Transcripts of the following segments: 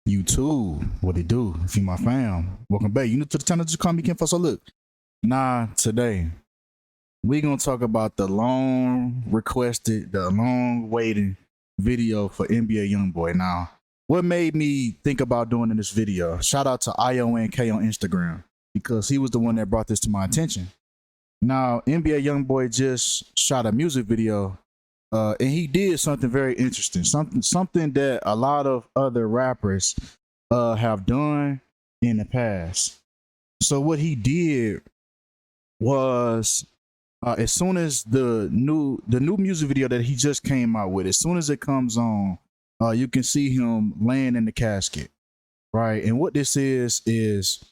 YouTube, what it do? If you my fam, welcome back. You new to the channel, just call me Kinfolk. So look, today we gonna talk about the long requested, the long waiting video for NBA YoungBoy. Now, what made me think about doing in this video? Shout out to IONK on Instagram because he was the one that brought this to my attention. Now, NBA YoungBoy just shot a music video. And he did something very interesting, something that a lot of other rappers have done in the past. So what he did was, as soon as the new music video that he just came out with, as soon as it comes on, you can see him laying in the casket, right? And what this is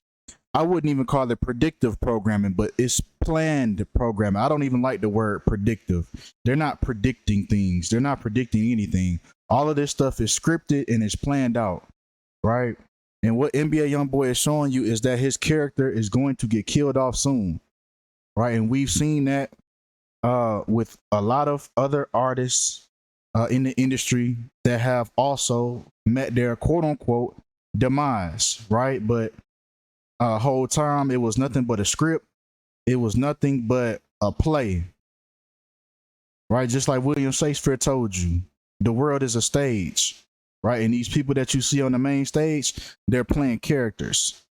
I wouldn't even call it predictive programming, but it's planned programming. I don't even like the word predictive. They're not predicting things. They're not predicting anything. All of this stuff is scripted and it's planned out, right? And what NBA YoungBoy is showing you is that his character is going to get killed off soon, right? And we've seen that with a lot of other artists in the industry that have also met their quote unquote demise, right? But whole time it was nothing but a script. It was nothing but a play, right? Just like William Shakespeare told you, the world is a stage, right? And these people that you see on the main stage, they're playing characters,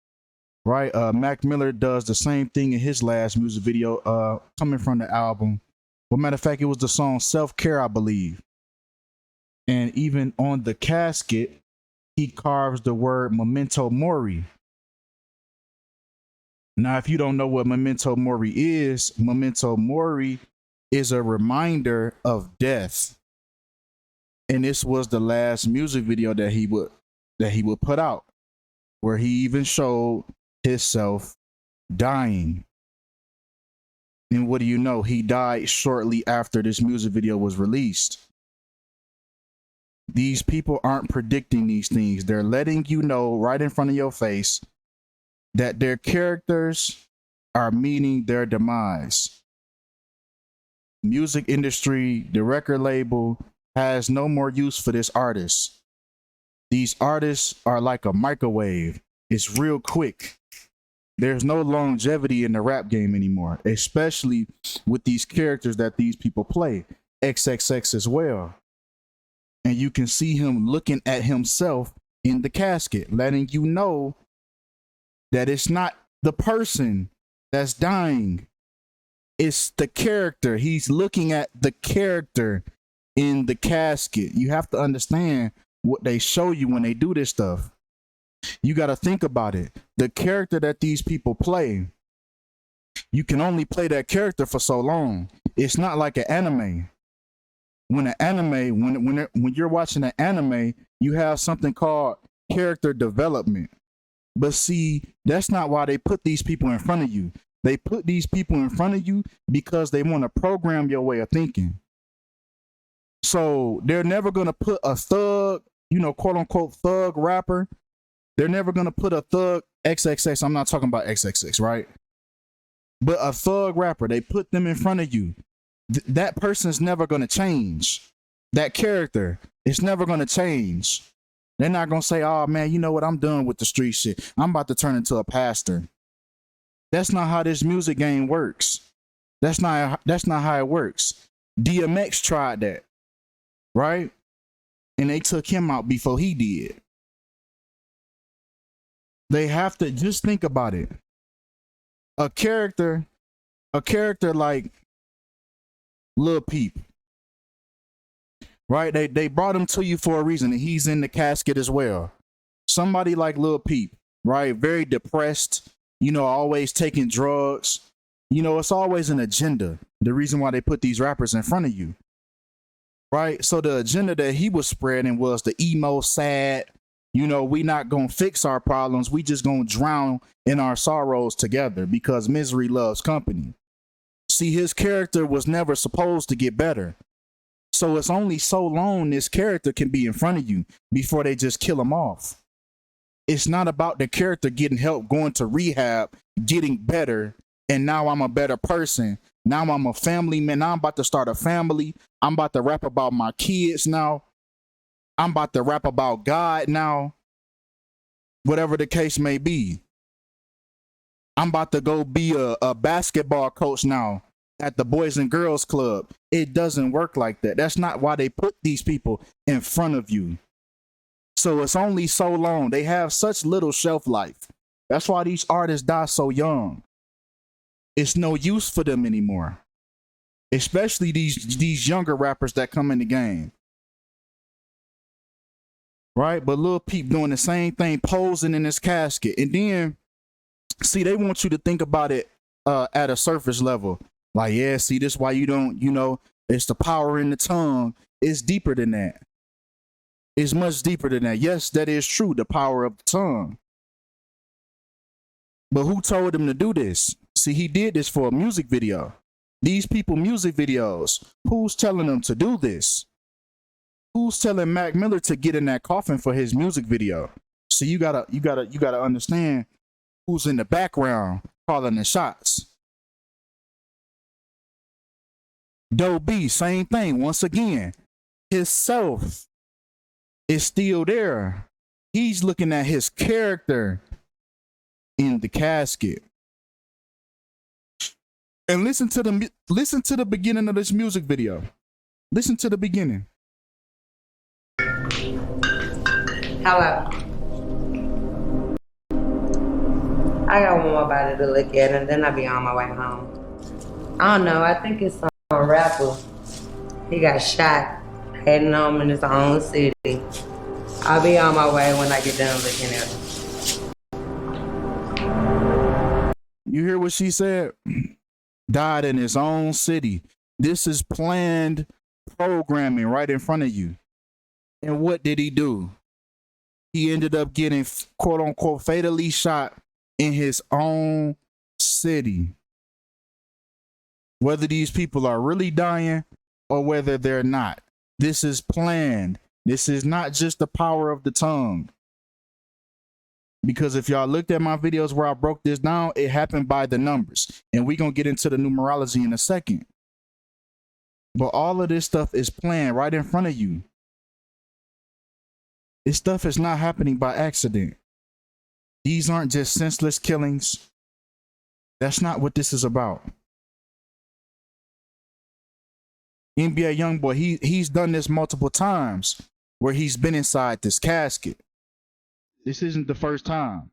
right? Mac Miller does the same thing in his last music video, coming from the album. Well, matter of fact, it was the song Self-Care, I believe. And even on the casket, he carves the word Memento Mori. Now, if you don't know what Memento Mori is a reminder of death. And this was the last music video that he would put out, where he even showed himself dying. And what do you know? He died shortly after this music video was released. These people aren't predicting these things. They're letting you know right in front of your face that their characters are meeting their demise. Music industry, the record label, has no more use for this artist. These artists are like a microwave. It's real quick. There's no longevity in the rap game anymore, especially with these characters that these people play. XXX as well. And you can see him looking at himself in the casket, letting you know that it's not the person that's dying. It's the character. He's looking at the character in the casket. You have to understand what they show you when they do this stuff. You got to think about it. The character that these people play, you can only play that character for so long. It's not like an anime. When you're watching an anime, you have something called character development. But see, that's not why they put these people in front of you. They put these people in front of you because they want to program your way of thinking. So they're never going to put a thug, quote unquote thug rapper. They're never going to put a thug XXX. I'm not talking about XXX, right? But a thug rapper, they put them in front of you. That person's never going to change. That character is never going to change. They're not going to say, oh man, you know what? I'm done with the street shit. I'm about to turn into a pastor. That's not how this music game works. That's not how it works. DMX tried that, right? And they took him out before he did. They have to just think about it. A character like Lil Peep, right? They brought him to you for a reason, and he's in the casket as well. Somebody like Lil Peep, right? Very depressed, always taking drugs. It's always an agenda. The reason why they put these rappers in front of you, right? So the agenda that he was spreading was the emo, sad, we not gonna fix our problems. We just gonna drown in our sorrows together because misery loves company. See, his character was never supposed to get better. So it's only so long this character can be in front of you before they just kill him off. It's not about the character getting help, going to rehab, getting better, and now I'm a better person. Now I'm a family man. Now I'm about to start a family. I'm about to rap about my kids now. I'm about to rap about God now. whatever the case may be. I'm about to go be a basketball coach now at the Boys and Girls Club. It doesn't work like that. That's not why they put these people in front of you. So it's only so long. They have such little shelf life. That's why these artists die so young. It's no use for them anymore. Especially these younger rappers that come in the game. Right? But Lil Peep doing the same thing, posing in his casket. And then, see, they want you to think about it at a surface level. Like, yeah, see, this is why you don't, it's the power in the tongue. It's deeper than that. It's much deeper than that. Yes, that is true, the power of the tongue. But who told him to do this? See, he did this for a music video. These people, music videos. Who's telling them to do this? Who's telling Mac Miller to get in that coffin for his music video? So you gotta understand who's in the background calling the shots. Doe B, same thing. Once again, his self is still there. He's looking at his character in the casket. And listen to the beginning of this music video. Listen to the beginning. Hello. I got one more body to look at and then I'll be on my way home. I don't know, I think it's some rapper. He got shot heading home in his own city. I'll be on my way when I get done looking at him. You hear what she said? Died in his own city. This is planned programming right in front of you. And what did he do? He ended up getting, quote unquote, fatally shot in his own city. Whether these people are really dying or whether they're not. This is planned. This is not just the power of the tongue. Because if y'all looked at my videos where I broke this down, it happened by the numbers. And we're going to get into the numerology in a second. But all of this stuff is planned right in front of you. This stuff is not happening by accident. These aren't just senseless killings. That's not what this is about. NBA YoungBoy, he's done this multiple times where he's been inside this casket. This isn't the first time.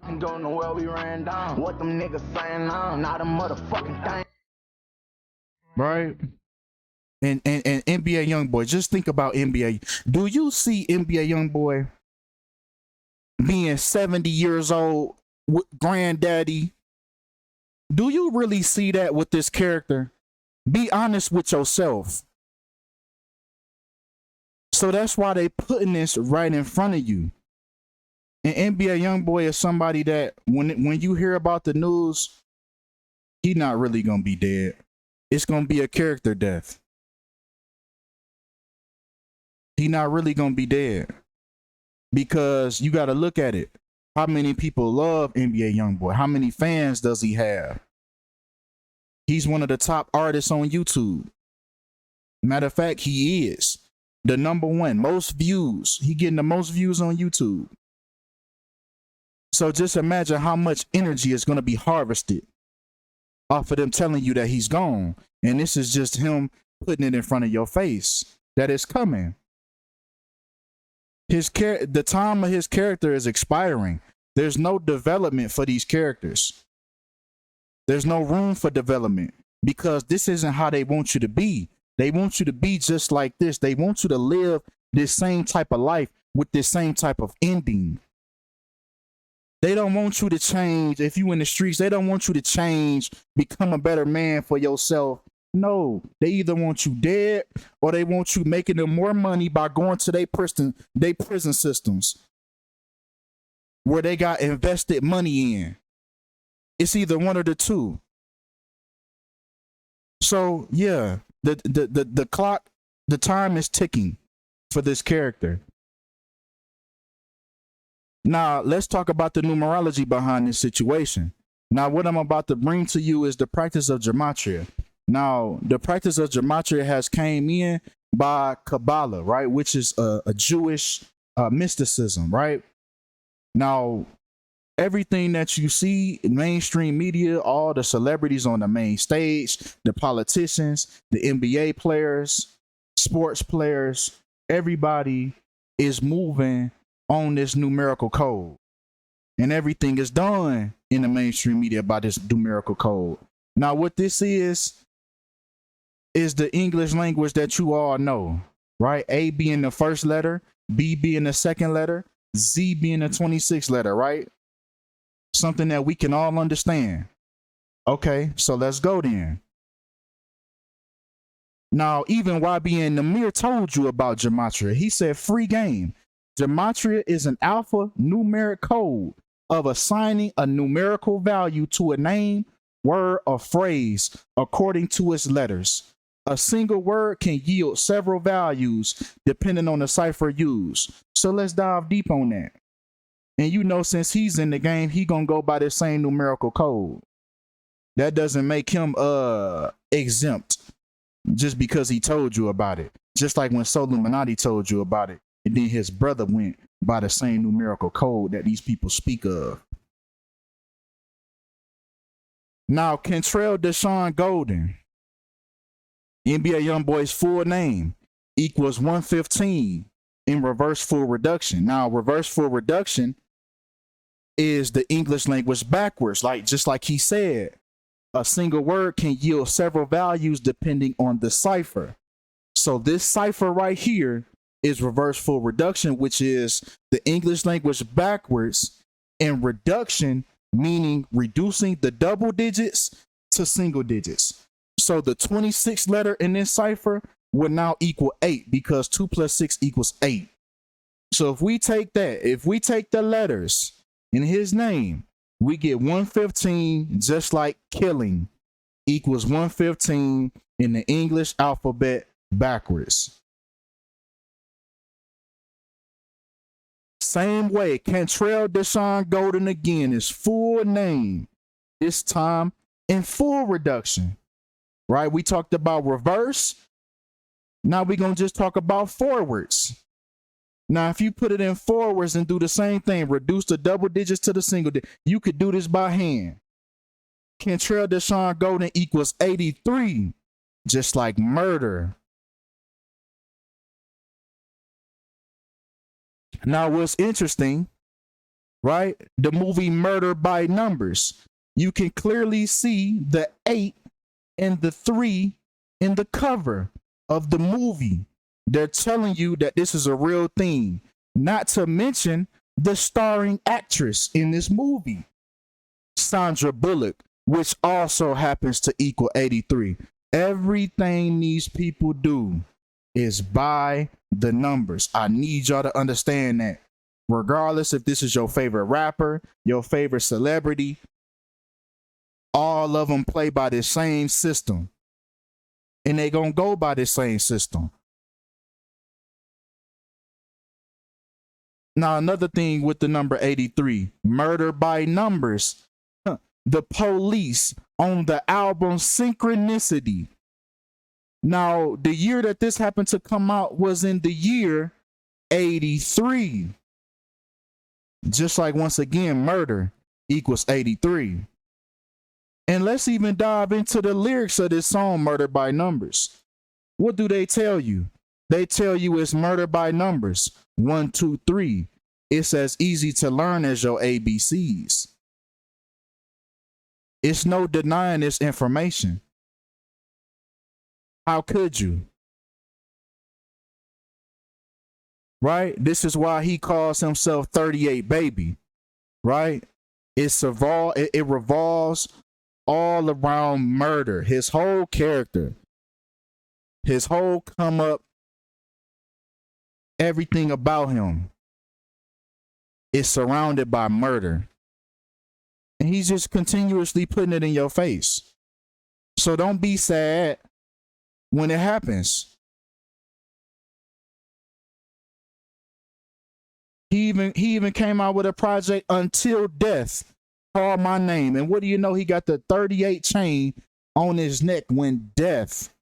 And don't know where we ran down. What them niggas saying now? Not a motherfucking thing. Right? And NBA YoungBoy, just think about NBA. Do you see NBA YoungBoy being 70 years old with granddaddy? Do you really see that with this character? Be honest with yourself. So that's why they putting this right in front of you. And NBA YoungBoy is somebody that when you hear about the news, he not really gonna be dead. It's gonna be a character death. He not really gonna be dead. Because you gotta look at it. How many people love NBA YoungBoy? How many fans does he have? He's one of the top artists on YouTube. Matter of fact, he is the #1, most views. He getting the most views on YouTube. So just imagine how much energy is going to be harvested off of them telling you that he's gone. And this is just him putting it in front of your face that it's coming. The time of his character is expiring. There's no development for these characters. There's no room for development because this isn't how they want you to be. They want you to be just like this. They want you to live this same type of life with this same type of ending. They don't want you to change. If you in the streets, they don't want you to change, become a better man for yourself. No, they either want you dead or they want you making them more money by going to their prison systems where they got invested money in. It's either one or the two. So yeah, the clock, the time is ticking for this character. Now let's talk about the numerology behind this situation. Now what I'm about to bring to you is the practice of gematria. Now the practice of gematria has came in by Kabbalah, right? Which is a Jewish mysticism, right? Now, everything that you see in mainstream media, all the celebrities on the main stage, the politicians, the NBA players, sports players, everybody is moving on this numerical code. And everything is done in the mainstream media by this numerical code. Now, what this is the English language that you all know, right? A being the first letter, B being the second letter, Z being the 26th letter, right? Something that we can all understand. Okay, so let's go then. Now, even YBN Namir told you about gematria. He said free game. Gematria is an alpha numeric code of assigning a numerical value to a name, word, or phrase according to its letters. A single word can yield several values depending on the cipher used. So let's dive deep on that. And you know, since he's in the game, he gonna go by the same numerical code. That doesn't make him exempt just because he told you about it. Just like when Soluminati told you about it, and then his brother went by the same numerical code that these people speak of. Now, Kentrell Deshaun Golden, NBA YoungBoy's full name, equals 115 in reverse full reduction. Now, reverse full reduction is the English language backwards, just like he said. A single word can yield several values depending on the cipher. So this cipher right here is reverse full reduction, which is the English language backwards, and reduction meaning reducing the double digits to single digits. So the 26th letter in this cipher would now equal 8 because 2 plus 6 equals 8. So if we take the letters in his name, we get 115, just like killing equals 115 in the English alphabet backwards. Same way, Kentrell Deshaun Golden again, his full name, this time in full reduction, right? We talked about reverse. Now we're going to just talk about forwards. Now, if you put it in forwards and do the same thing, reduce the double digits to the single digit, you could do this by hand. Kentrell Deshaun Golden equals 83, just like murder. Now, what's interesting, right? The movie Murder by Numbers, you can clearly see the 8 and the 3 in the cover of the movie. They're telling you that this is a real thing, not to mention the starring actress in this movie, Sandra Bullock, which also happens to equal 83. Everything these people do is by the numbers. I need y'all to understand that. Regardless if this is your favorite rapper, your favorite celebrity, all of them play by the same system. And they gonna go by the same system. Now, another thing with the number 83, murder by numbers. The Police on the album Synchronicity. Now, the year that this happened to come out was in the year 83. Just like, once again, murder equals 83. And let's even dive into the lyrics of this song, Murder by Numbers. What do they tell you? They tell you it's murder by numbers. 1, 2, 3. It's as easy to learn as your ABCs. It's no denying this information. How could you? Right? This is why he calls himself 38 Baby. Right? It revolves all around murder. His whole character, his whole come up, everything about him is surrounded by murder. And he's just continuously putting it in your face. So don't be sad when it happens. He even came out with a project, Until Death, Call My Name. And what do you know? He got the 38 chain on his neck when death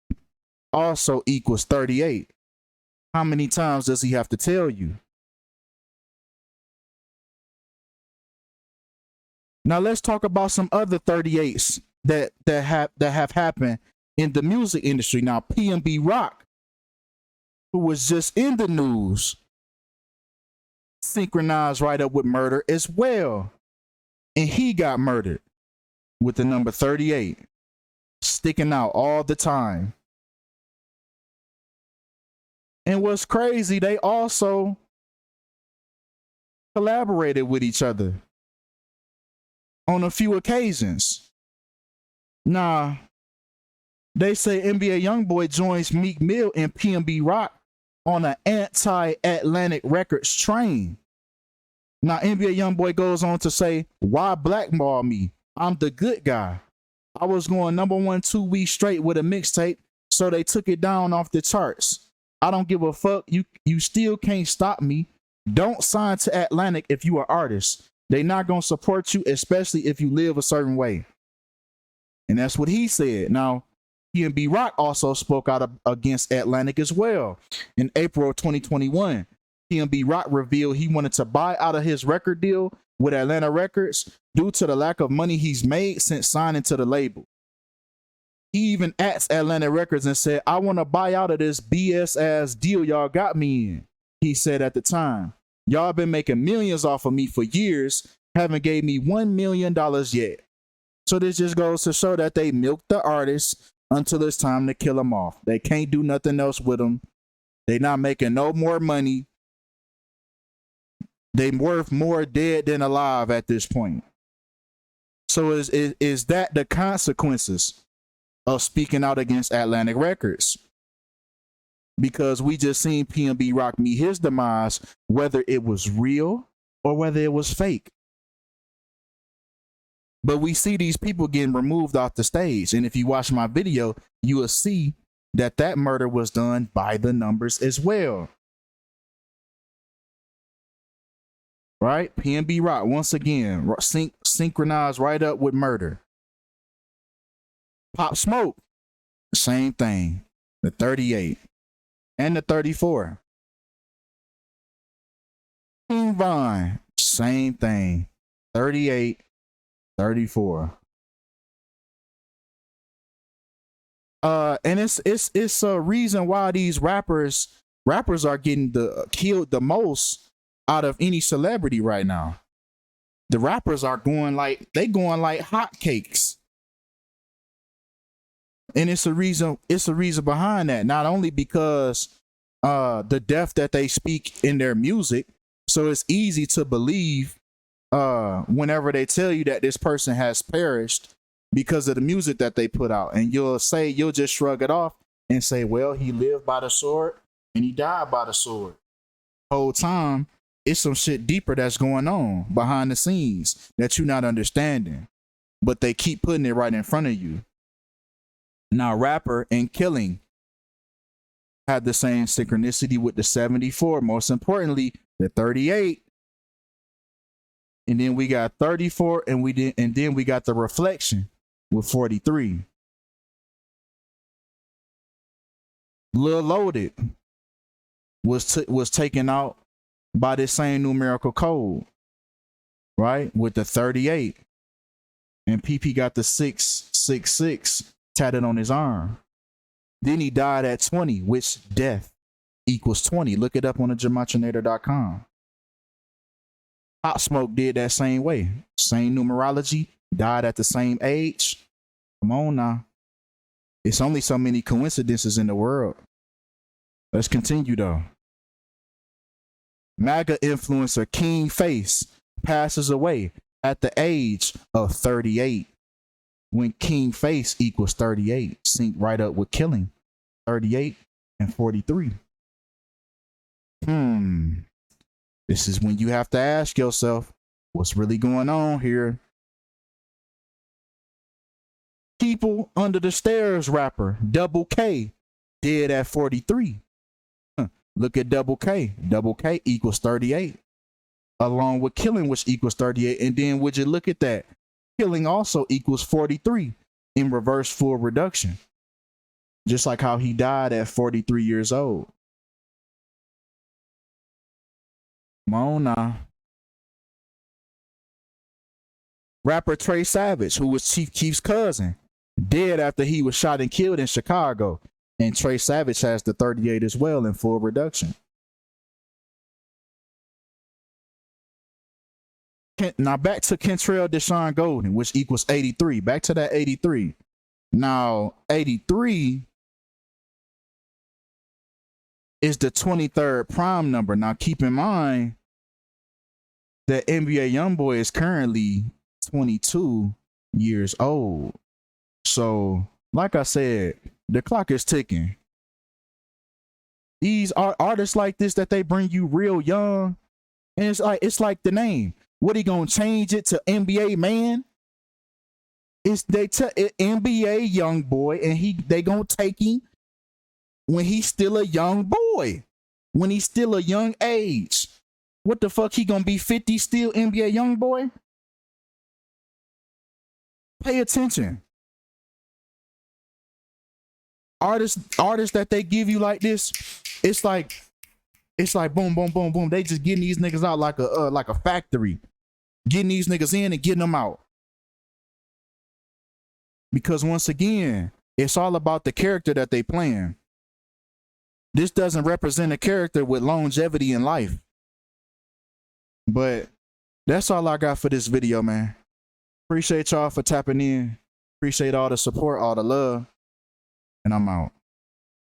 also equals 38. How many times does he have to tell you? Now let's talk about some other 38s that have happened in the music industry. Now PNB Rock, who was just in the news, synchronized right up with murder as well. And he got murdered with the number 38, sticking out all the time. And what's crazy, they also collaborated with each other on a few occasions. Now, they say NBA YoungBoy joins Meek Mill and PNB Rock on an anti-Atlantic Records train. Now, NBA YoungBoy goes on to say, why blackball me? I'm the good guy. I was going #1 2 weeks straight with a mixtape, so they took it down off the charts. I don't give a fuck. You still can't stop me. Don't sign to Atlantic if you are artist. They not going to support you, especially if you live a certain way. And that's what he said. Now, PNB Rock also spoke out against Atlantic as well. In April of 2021, PNB Rock revealed he wanted to buy out of his record deal with Atlanta Records due to the lack of money he's made since signing to the label. He even asked Atlanta Records and said, I want to buy out of this BS ass deal y'all got me in. He said at the time, y'all been making millions off of me for years, haven't gave me $1 million yet. So this just goes to show that they milked the artists until it's time to kill them off. They can't do nothing else with them. They not making no more money. They worth more dead than alive at this point. So is that the consequences of speaking out against Atlantic Records? Because we just seen PNB Rock meet his demise, whether it was real or whether it was fake. But we see these people getting removed off the stage. And if you watch my video, you will see that that murder was done by the numbers as well. Right? PNB Rock, once again, synchronized right up with murder. Pop Smoke, same thing. The 38 and the 34. King Von, same thing. 38, 34. And it's a reason why these rappers are getting killed the most out of any celebrity right now. The rappers are going like hotcakes. And it's a reason behind that. Not only because the death that they speak in their music, so it's easy to believe whenever they tell you that this person has perished because of the music that they put out. And you'll just shrug it off and say, well, he lived by the sword and he died by the sword. Whole time, it's some shit deeper that's going on behind the scenes that you're not understanding. But they keep putting it right in front of you. Now, Rapper and Killing had the same synchronicity with the 74. Most importantly, the 38. And then we got 34, and then we got the Reflection with 43. Lil Loaded was taken out by this same numerical code, right? With the 38. And PP got the 666 tatted on his arm. Then he died at 20, which death equals 20. Look it up on the gematinator.com. Pop Smoke did that same way. Same numerology, died at the same age. Come on now. It's only so many coincidences in the world. Let's continue though. MAGA influencer King Face passes away at the age of 38. When King Face equals 38, sync right up with Killing, 38 and 43. This is when you have to ask yourself, what's really going on here? People Under the Stairs rapper Double K dead at 43. Look at Double K. Double K equals 38. Along with Killing, which equals 38. And then would you look at that? Killing also equals 43 in reverse full reduction. Just like how he died at 43 years old. Come on now. Rapper Trey Savage, who was Chief Keef's cousin, dead after he was shot and killed in Chicago. And Trey Savage has the 38 as well in full reduction. Now back to Kentrell Deshaun Golden, which equals 83. Back to that 83. Now 83 is the 23rd prime number. Now keep in mind that NBA YoungBoy is currently 22 years old. So, like I said, the clock is ticking. These are artists like this that they bring you real young, and it's like the name. What, he gonna change it to NBA man? It's NBA YoungBoy, and they gonna take him when he's still a young boy, when he's still a young age. What the fuck, he gonna be 50 still NBA YoungBoy? Pay attention. Artists that they give you like this, it's like boom, boom, boom, boom. They just getting these niggas out like a factory, getting these niggas in and getting them out. Because once again, it's all about the character that they playing. This doesn't represent a character with longevity in life. But that's all I got for this video, man. Appreciate y'all for tapping in. Appreciate all the support, all the love. And I'm out.